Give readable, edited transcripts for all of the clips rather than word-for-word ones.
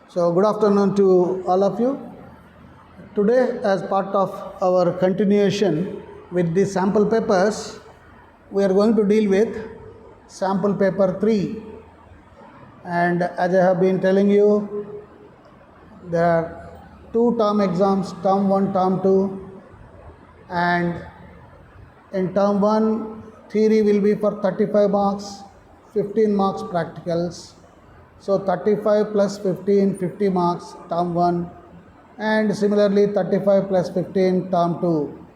So, good afternoon to all of you. Today, as part of our continuation with the sample papers, we are going to deal with sample paper 3. And as I have been telling you, there are two term exams, term 1, term 2, and in term 1, theory will be for 35 marks, 15 marks practicals. So 35 plus 15, 50 marks, term 1, and similarly 35 plus 15, term 2.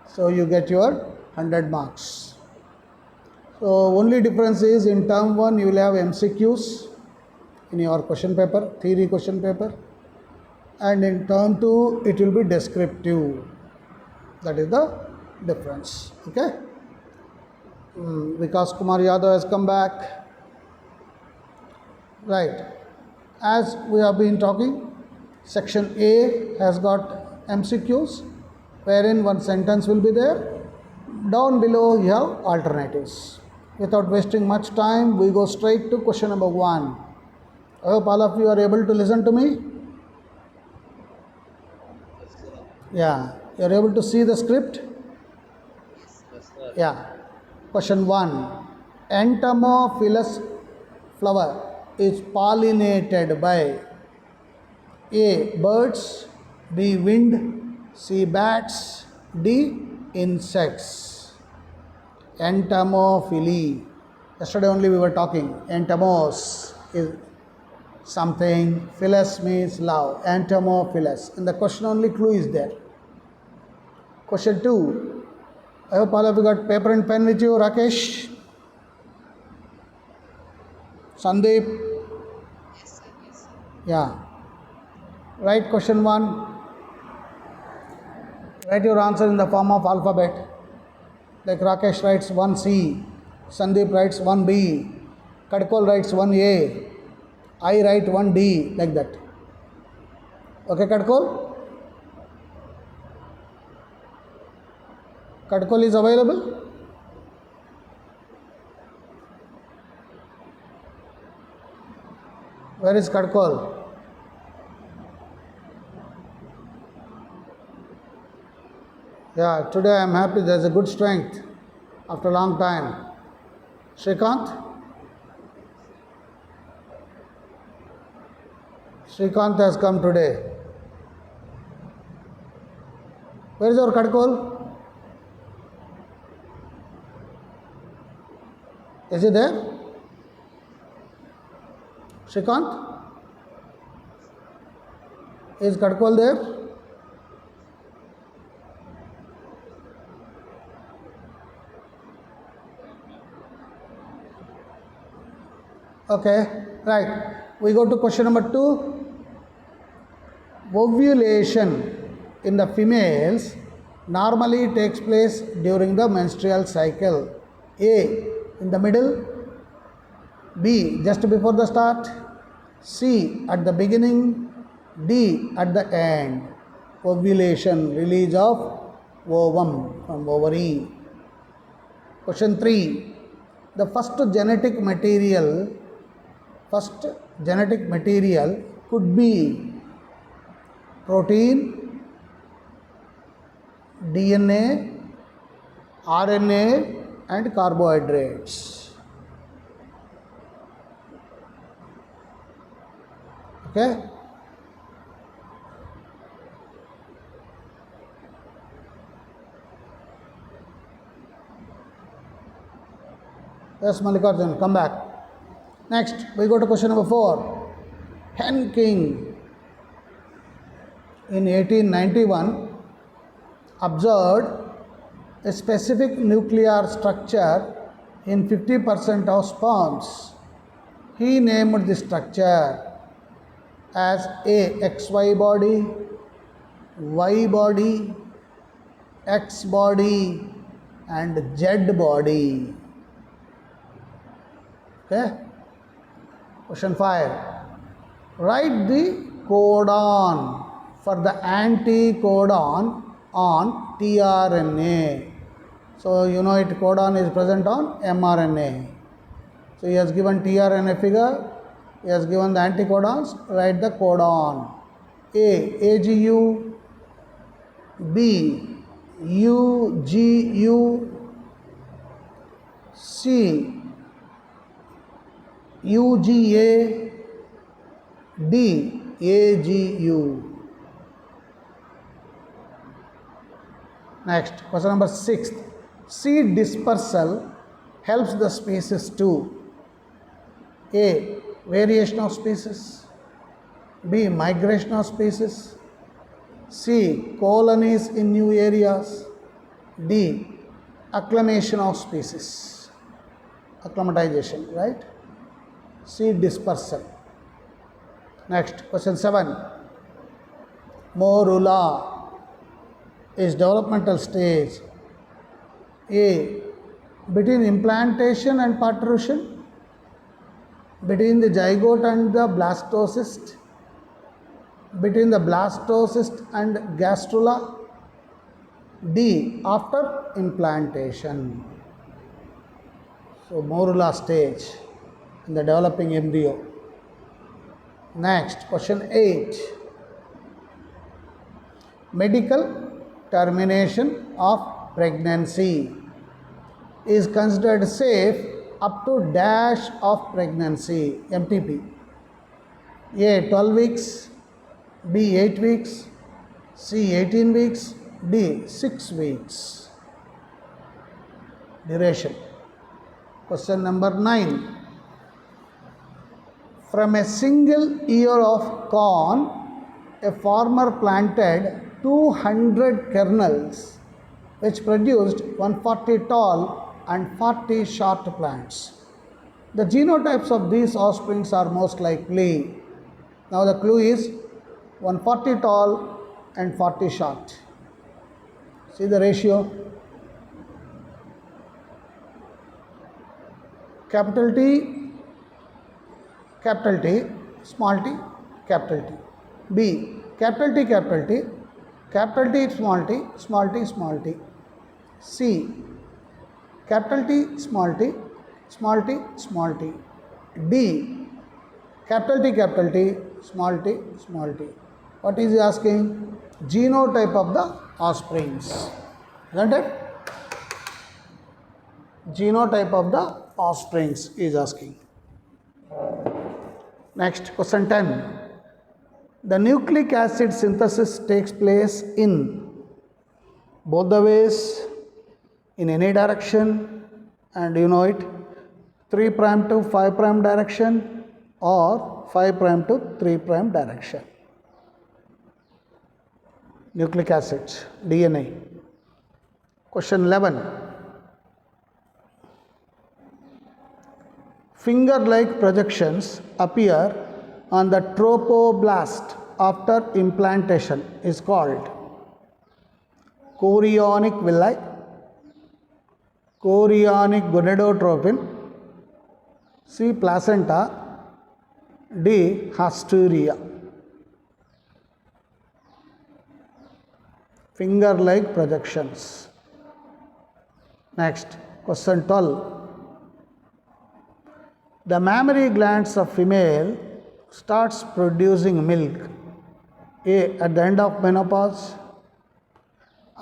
So you get your 100 marks. So only difference is in term 1 you will have MCQs in your question paper, theory question paper, and in term 2 it will be descriptive. That is the difference. Okay. Vikas Kumar Yadav has come back. Right. As we have been talking, section A has got MCQs, wherein one sentence will be there. Down below you have alternatives. Without wasting much time, we go straight to question number 1. I hope all of you are able to listen to me. Yeah. You are able to see the script? Yeah. Question 1. Entomophilus flower is pollinated by A. birds, B. wind, C. bats, D. insects. Entomophily. Yesterday only we were talking. Entomos is something, philus means love. Entomophilus. In the question only clue is there. Question 2. I hope all of you got paper and pen with you, Rakesh. Sandeep? Yes, sir. Yeah. Write question 1. Write your answer in the form of alphabet. Like Rakesh writes 1C, Sandeep writes 1B, Kadkol writes 1A, I write 1D, like that. Okay, Kadkol? Kadkol is available? Where is Kadkol? Yeah, today I am happy. There is a good strength after a long time. Shrikant? Shrikant has come today. Where is our Kadkol? Is he there? Shrikant? Is Kadkol there? Okay, right. We go to question number 2. Ovulation in the females normally takes place during the menstrual cycle. A. in the middle, B. just before the start, C. at the beginning, D. at the end. Ovulation, release of ovum from ovary. Question 3. The first genetic material could be protein, DNA, RNA, and carbohydrates. Okay? Yes, Mallikarjun, come back. Next, we go to question number 4. Hen King in 1891 observed a specific nuclear structure in 50% of sperms. He named the structure as A. XY body, Y body, X body, and Z body. Okay. Question 5. Write the codon for the anticodon on tRNA. So you know it, codon is present on mRNA. So he has given tRNA figure He has given the anticodons, write the codon. AGU, B UGU, C UGA, D AGU. Next, question number 6. Seed dispersal helps the species to A. Variation of species, B. Migration of species, C. Colonies in new areas, D. Acclimation of species. Acclimatization, right? C. Dispersal. Next, question 7. Morula is developmental stage A. Between implantation and parturition, between the zygote and the blastocyst, between the blastocyst and gastrula, D. After implantation. So morula stage in the developing embryo. Next, question 8. Medical termination of pregnancy is considered safe up to dash of pregnancy, MTP. A. 12 weeks, B. 8 weeks, C. 18 weeks, D. 6 weeks. Duration. Question number 9. From a single ear of corn, a farmer planted 200 kernels which produced 140 tall and 40 short plants. The genotypes of these offsprings are most likely. Now the clue is 140 tall and 40 short. See the ratio. Capital T, capital T, small t, capital T. B. Capital T, capital T, capital T, small t, small t, small t. C. Capital T, small t, small t, small t. D. Capital T, small t, small t. What is he asking? Genotype of the offsprings. Isn't it? Genotype of the offsprings is asking. Next, question 10. The nucleic acid synthesis takes place in both the ways, in any direction, and you know it, 3' to 5' direction or 5' to 3' direction. Nucleic acids, DNA. Question 11. Finger-like projections appear on the tropoblast after implantation is called chorionic villi, chorionic gonadotropin, C. placenta, D. hasturia. Finger-like projections. Next, question 12. The mammary glands of female starts producing milk. A. At the end of menopause,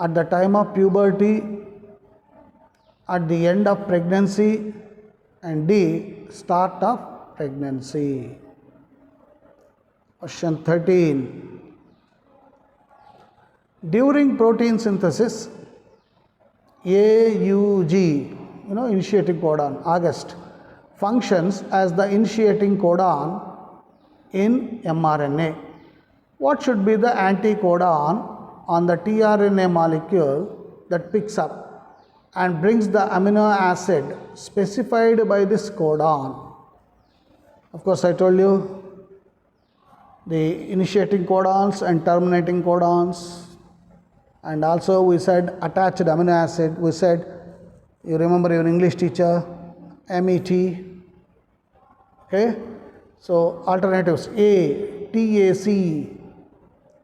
at the time of puberty, at the end of pregnancy, and D. Start of pregnancy. Question 13. During protein synthesis, AUG, initiating codon, August, functions as the initiating codon in mRNA. What should be the anticodon on the tRNA molecule that picks up and brings the amino acid specified by this codon? Of course, I told you the initiating codons and terminating codons, and also we said attached amino acid. We said, you remember your English teacher, MET. Okay, so alternatives: A. TAC,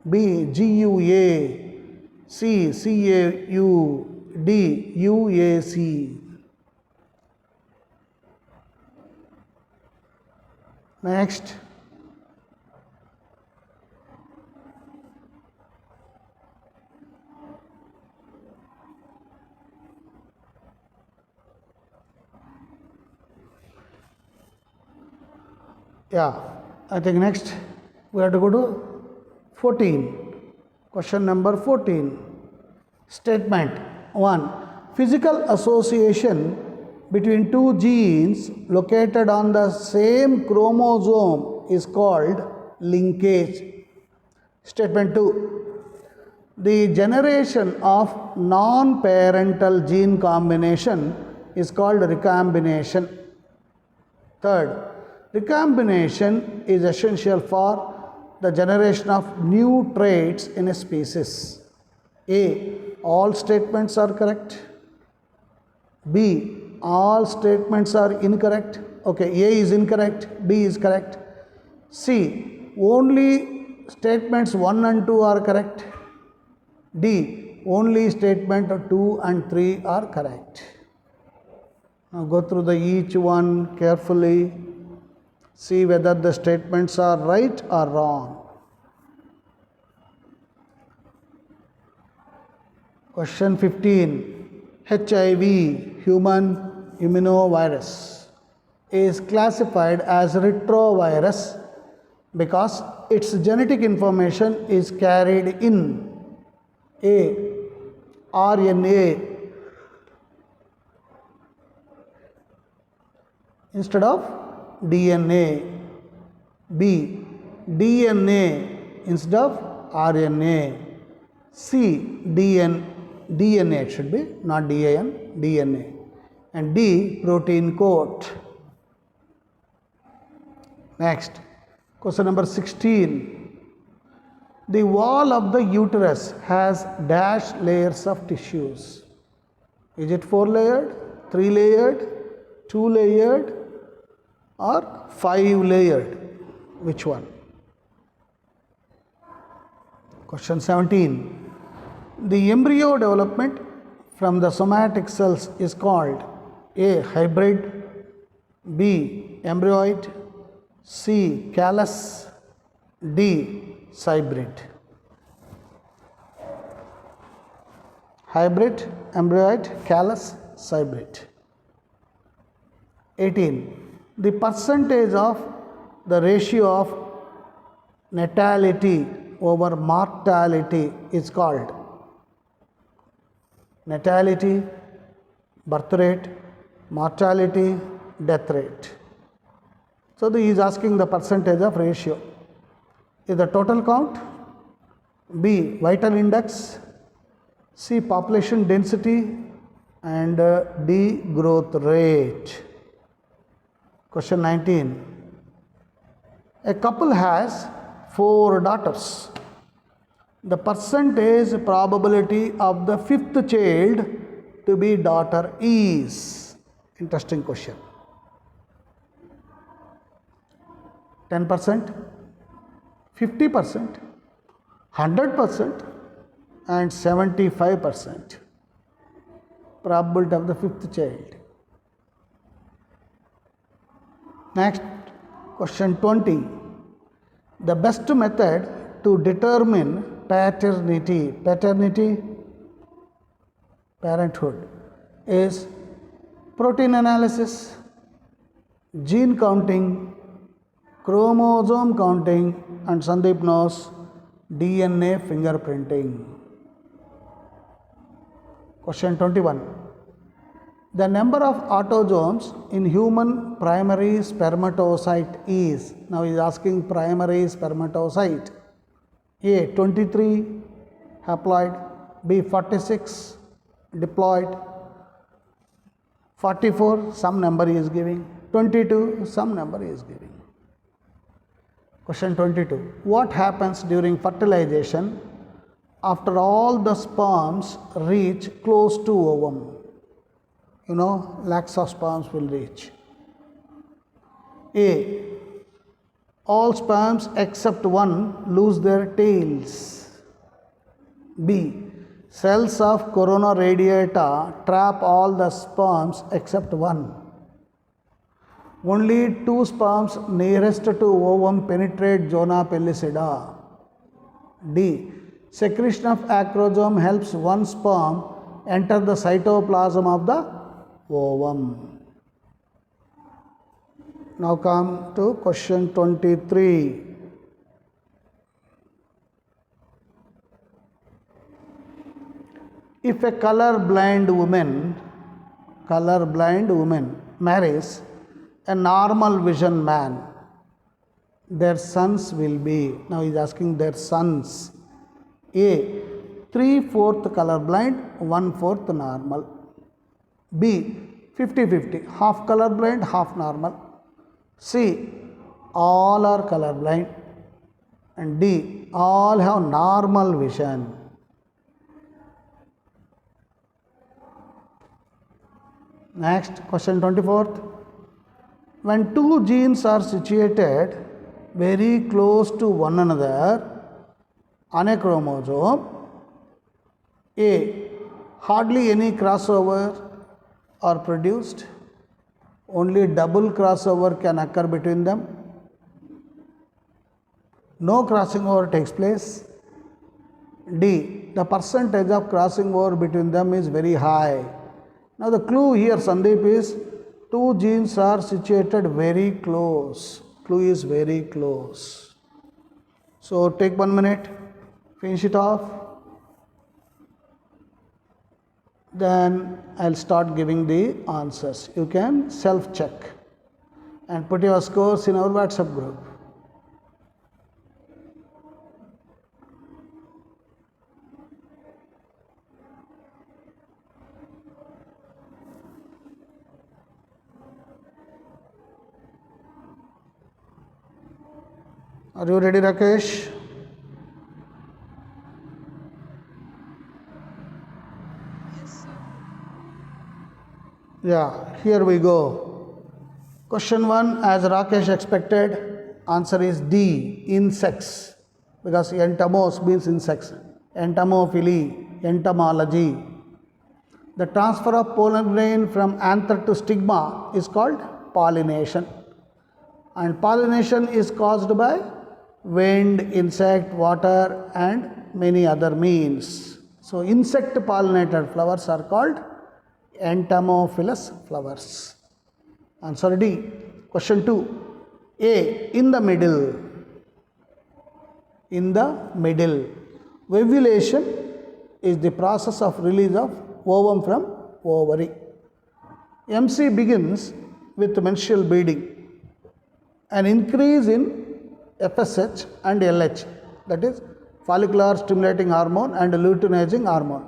B. GUA, C. CAU, D. UAC. Next. Yeah, I think next we have to go to 14. Question number 14. Statement 1. Physical association between two genes located on the same chromosome is called linkage. Statement 2. The generation of non-parental gene combination is called recombination. Third, recombination is essential for the generation of new traits in a species. A. All statements are correct. B. All statements are incorrect. Okay, A is incorrect, B is correct. C. Only statements 1 and 2 are correct. D. Only statement 2 and 3 are correct. Now go through the each one carefully. See whether the statements are right or wrong. Question 15. HIV, human immunovirus, is classified as retrovirus because its genetic information is carried in A. RNA instead of DNA, B. DNA instead of RNA, C. DNA it should be, not DAN, DNA, and D. protein coat. Next, question number 16. The wall of the uterus has dash layers of tissues. Is it 4 layered, 3 layered, 2 layered, or 5 layered? Which one? Question 17. The embryo development from the somatic cells is called A. hybrid, B. embryoid, C. callus, D. cybrid. Hybrid, embryoid, callus, cybrid. 18. The percentage of the ratio of natality over mortality is called natality, birth rate, mortality, death rate. So he is asking the percentage of ratio. Is the total count, B. vital index, C. population density, and D. growth rate. Question 19. A couple has 4 daughters. The percentage probability of the 5th child to be daughter is? Interesting question. 10%, 50%, 100%, and 75% probability of the 5th child. Next, question 20. The best method to determine paternity, parenthood, is protein analysis, gene counting, chromosome counting, and Sandeep knows DNA fingerprinting. Question 21. The number of autosomes in human primary spermatocyte is, now he is asking primary spermatocyte, A. 23 haploid, B. 46 diploid, 44 some number he is giving, 22 some number he is giving. Question 22. What happens during fertilization after all the sperms reach close to ovum? You know, lakhs of sperms will reach. A. All sperms except one lose their tails. B. Cells of corona radiata trap all the sperms except one. Only 2 sperms nearest to ovum penetrate zona pellucida. D. Secretion of acrosome helps one sperm enter the cytoplasm of the ovum. Now come to question 23. If a color blind woman marries a normal vision man, their sons will be, now he is asking their sons, A. 3/4 color blind, 1/4 normal. B. 50-50, half color blind, half normal. C. All are color blind. And D. All have normal vision. Next, question 24th. When two genes are situated very close to one another on a chromosome, A. Hardly any crossover are produced. Only double crossover can occur between them. No crossing over takes place. D. The percentage of crossing over between them is very high. Now the clue here, Sandeep, is two genes are situated very close. Clue is very close. So take 1 minute, finish it off. Then I'll start giving the answers. You can self-check and put your scores in our WhatsApp group. Are you ready, Rakesh? Yes, sir. Yeah, here we go. Question 1, as Rakesh expected, answer is D, insects, because entomos means insects. Entomophily, entomology. The transfer of pollen grain from anther to stigma is called pollination. And pollination is caused by wind, insect, water, and many other means. So insect pollinated flowers are called entomophilous flowers. Answer D. Question 2. A. In the middle. In the middle. Ovulation is the process of release of ovum from ovary. MC begins with menstrual bleeding. An increase in FSH and LH, that is follicular stimulating hormone and luteinizing hormone,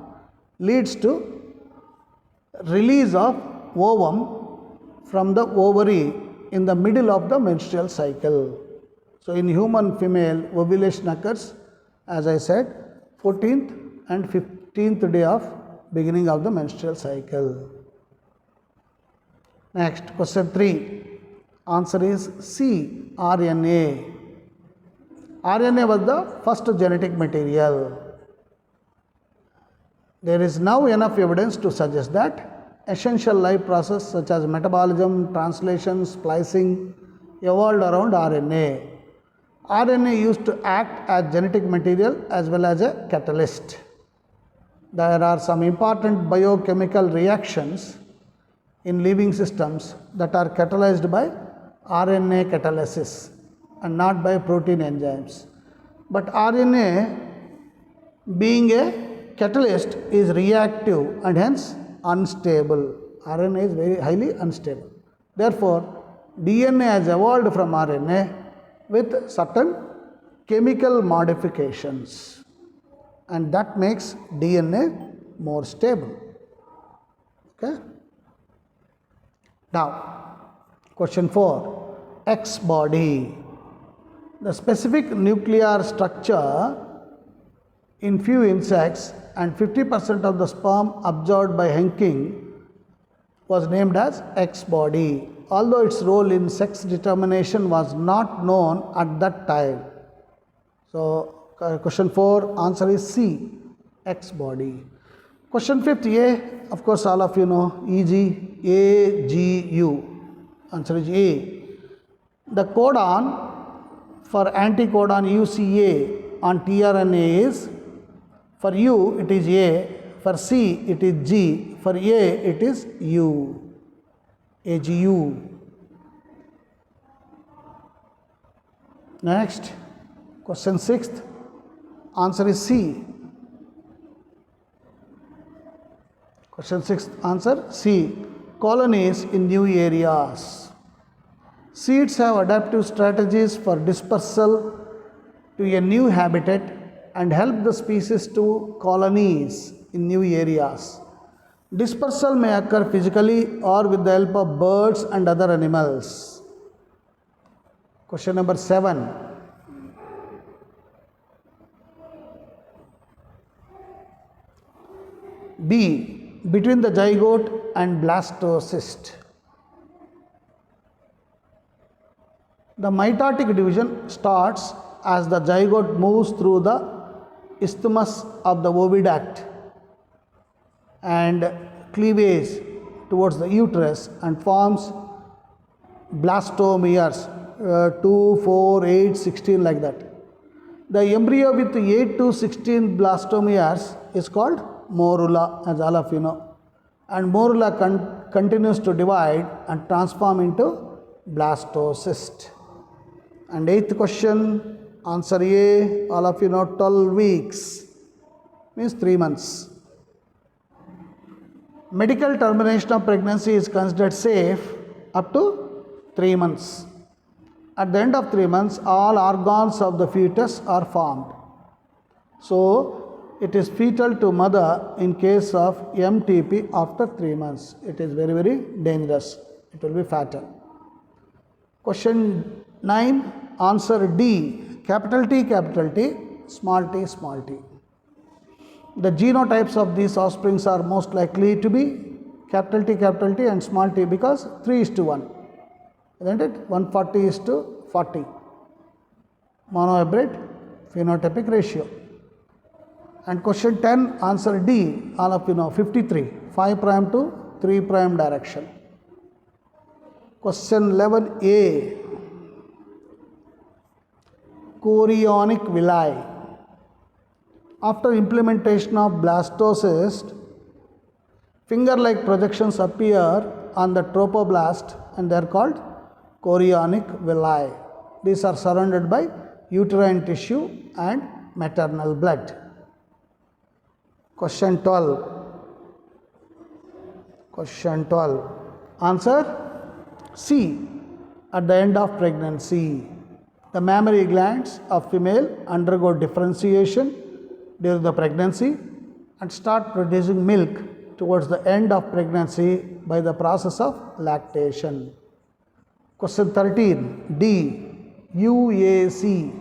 leads to release of ovum from the ovary in the middle of the menstrual cycle. So in human female, ovulation occurs, as I said, 14th and 15th day of beginning of the menstrual cycle. Next, question 3. Answer is C, RNA. RNA was the first genetic material. There is now enough evidence to suggest that essential life processes such as metabolism, translation, splicing evolved around RNA. RNA used to act as genetic material as well as a catalyst. There are some important biochemical reactions in living systems that are catalyzed by RNA catalysis and not by protein enzymes. But RNA, being a catalyst, is reactive and hence unstable. RNA is very highly unstable. Therefore, DNA has evolved from RNA with certain chemical modifications, and that makes DNA more stable. Okay? Now, question 4, X body. The specific nuclear structure in few insects and 50% of the sperm absorbed by Henking was named as X body, although its role in sex determination was not known at that time. So, question 4, answer is C, X body. Question 5th, A, of course all of you know, EG, AGU. Answer is A. The codon for anticodon UCA on tRNA is, for U it is A, for C it is G, for A it is U, AGU. Next, question 6th, answer is C. Question 6th, answer C. Colonies in new areas. Seeds have adaptive strategies for dispersal to a new habitat and help the species to colonies in new areas. Dispersal may occur physically or with the help of birds and other animals. Question number 7. B. Between the zygote and blastocyst. The mitotic division starts as the zygote moves through the isthmus of the oviduct and cleavage towards the uterus and forms blastomeres 2, 4, 8, 16 like that. The embryo with 8 to 16 blastomeres is called morula, as all of you know, and morula continues to divide and transform into blastocyst. And 8th question, answer A, all of you know, 12 weeks means 3 months. Medical termination of pregnancy is considered safe up to 3 months. At the end of 3 months, all organs of the fetus are formed. So, it is fetal to mother in case of MTP after 3 months. It is very, very dangerous. It will be fatal. Question 9, answer D, capital T, small t, small t. The genotypes of these offsprings are most likely to be capital T and small t because 3:1. Isn't it? 140:40. Monohybrid phenotypic ratio. And question 10, answer D, all of you know, 53, 5' to 3' direction. Question 11A, chorionic villi. After implementation of blastocyst, finger-like projections appear on the trophoblast and they are called chorionic villi. These are surrounded by uterine tissue and maternal blood. Question 12. Answer C. At the end of pregnancy, the mammary glands of female undergo differentiation during the pregnancy and start producing milk towards the end of pregnancy by the process of lactation. Question 13. D. UAC.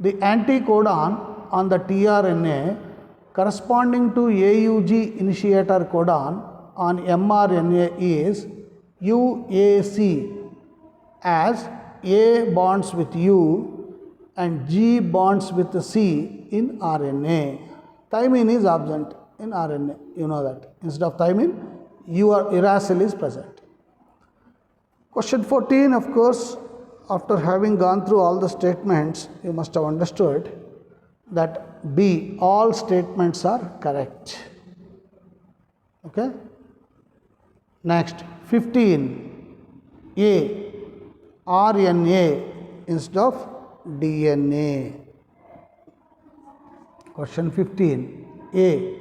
The anticodon on the tRNA corresponding to AUG initiator codon on mRNA is UAC, as A bonds with U and G bonds with C in RNA. Thymine is absent in RNA, you know that. Instead of thymine, uracil is present. Question 14, of course, after having gone through all the statements, you must have understood that B, all statements are correct. Okay? Next, 15, A, RNA instead of DNA. Question 15, A,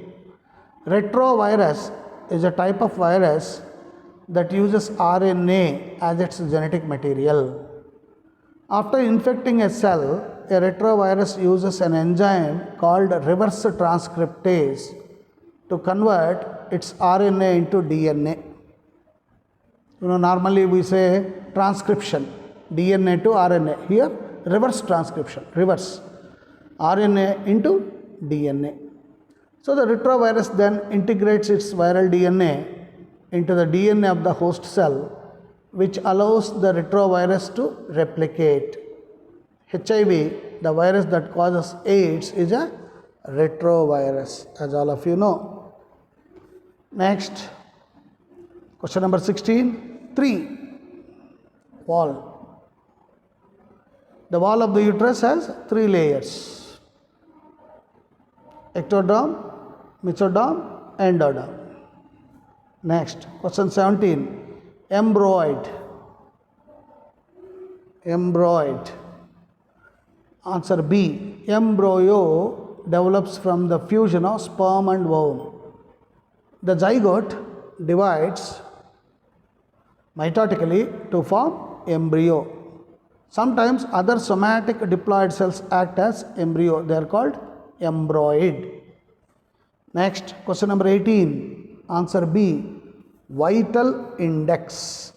retrovirus is a type of virus that uses RNA as its genetic material. After infecting a cell, a retrovirus uses an enzyme called reverse transcriptase to convert its RNA into DNA. You know, normally we say transcription, DNA to RNA. Here, reverse transcription, reverse RNA into DNA. So the retrovirus then integrates its viral DNA into the DNA of the host cell, which allows the retrovirus to replicate. HIV, the virus that causes AIDS, is a retrovirus, as all of you know. Next, question number 16. 3. wall. The wall of the uterus has 3 layers: ectoderm, mesoderm, endoderm. Next, question 17. Embroid. Embroid. Answer B. Embryo develops from the fusion of sperm and ovum. The zygote divides mitotically to form embryo. Sometimes other somatic diploid cells act as embryo. They are called embroid. Next, question number 18. Answer B. Vital index.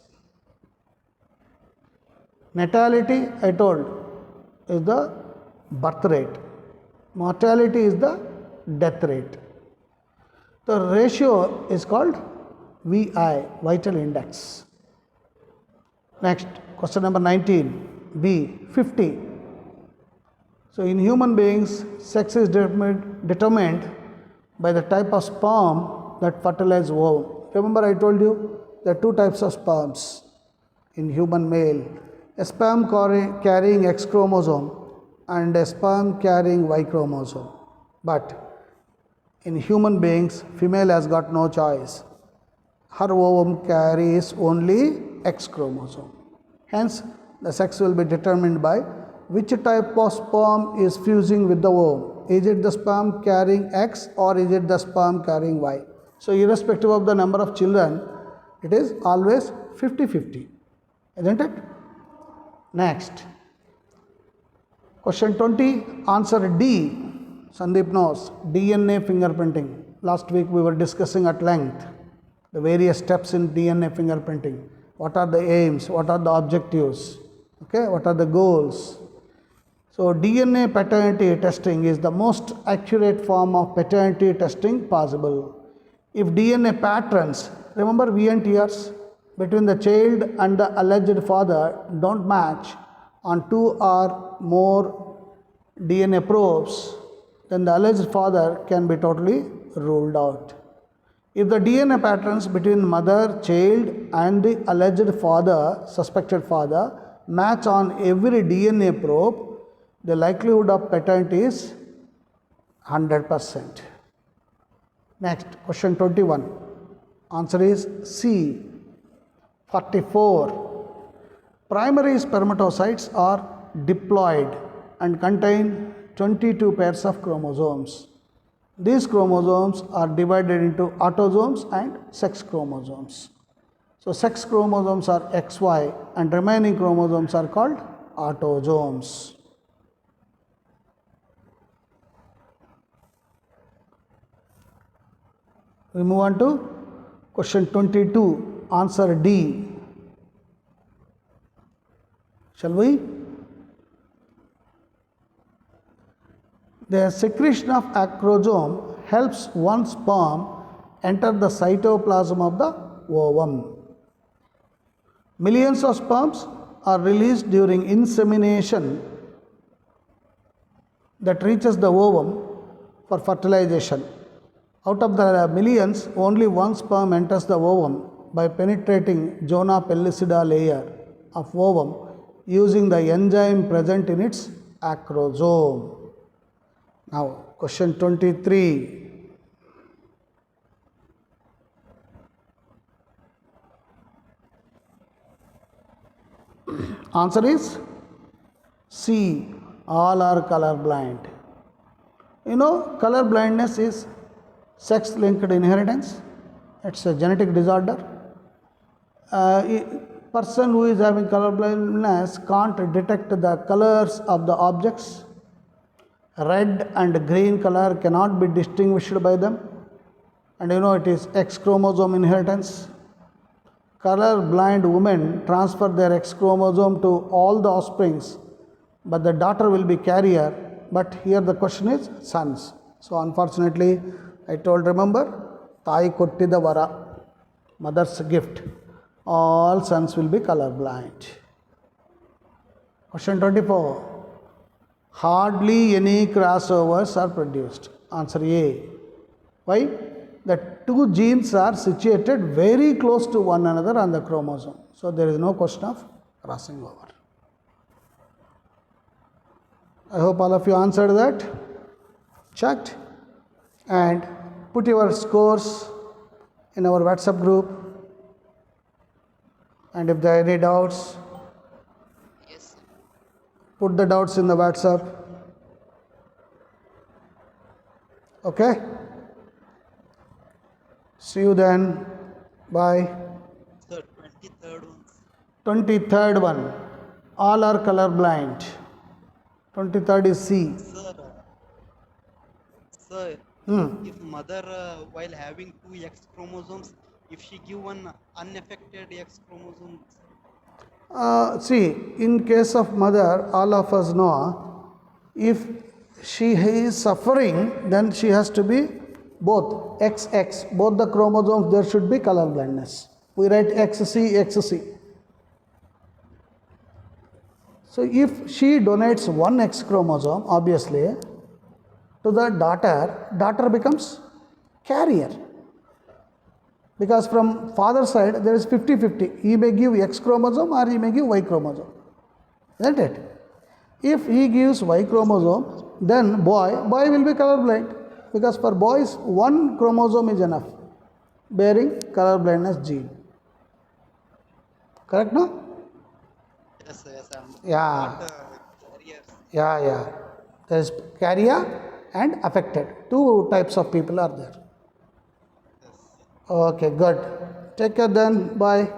Natality, I told, is the birth rate. Mortality is the death rate. The ratio is called VI, vital index. Next, question number 19. B. 50. So, in human beings, sex is determined by the type of sperm that fertilize ovum. Remember, I told you there are 2 types of sperms in human male: a sperm carrying X chromosome and a sperm carrying Y chromosome. But in human beings, female has got no choice. Her ovum carries only X chromosome. Hence, the sex will be determined by which type of sperm is fusing with the ovum. Is it the sperm carrying X or is it the sperm carrying Y? So, irrespective of the number of children, it is always 50-50, isn't it? Next, question 20, answer D. Sandeep knows, DNA fingerprinting. Last week we were discussing at length the various steps in DNA fingerprinting. What are the aims? What are the objectives? Okay, what are the goals? So, DNA paternity testing is the most accurate form of paternity testing possible. If DNA patterns, remember VNTRs, between the child and the alleged father don't match on 2 or more DNA probes, then the alleged father can be totally ruled out. If the DNA patterns between mother, child and the alleged father, suspected father, match on every DNA probe, the likelihood of paternity is 100%. Next, question 21. Answer is C. 44. Primary spermatocytes are diploid and contain 22 pairs of chromosomes. These chromosomes are divided into autosomes and sex chromosomes. So, sex chromosomes are XY and remaining chromosomes are called autosomes. We move on to question 22, answer D. Shall we? The secretion of acrosome helps one sperm enter the cytoplasm of the ovum. Millions of sperms are released during insemination that reaches the ovum for fertilization. Out of the millions, only one sperm enters the ovum by penetrating zona pellucida layer of ovum using the enzyme present in its acrosome. Now, question 23. Answer is C. All are color blind. You know, color blindness is sex linked inheritance. It's a genetic disorder. Person who is having color blindness can't detect the colors of the objects. Red and green color cannot be distinguished by them, and you know it is X chromosome inheritance. Color blind women transfer their X chromosome to all the offsprings, but the daughter will be carrier, but here the question is sons. So unfortunately, I told, remember, Tai Kottida Vara, mother's gift, all sons will be color blind. Question 24. Hardly any crossovers are produced. Answer A. Why? The 2 genes are situated very close to one another on the chromosome. So there is no question of crossing over. I hope all of you answered that, checked, and put your scores in our WhatsApp group. And if there are any doubts, Yes, sir. put the doubts in the WhatsApp. Okay? See you then. Bye. Sir, 23rd one. 23rd one. All are color blind. 23rd is C. Sir, Hmm. if mother while having two X chromosomes, if she give one unaffected X chromosome, See, in case of mother, all of us know, if she is suffering, then she has to be both XX, both the chromosomes, there should be color blindness. We write XC, XC. So if she donates one X chromosome, obviously, to the daughter becomes carrier. Because from father's side, there is 50-50. He may give X chromosome or he may give Y chromosome. Isn't it? If he gives Y chromosome, then boy will be colorblind. Because for boys, one chromosome is enough, bearing color blindness gene. Correct, no? yes, Yeah. not carriers. Yeah. There is carrier and affected. Two types of people are there. Yes. Okay, good. Take care then. Bye.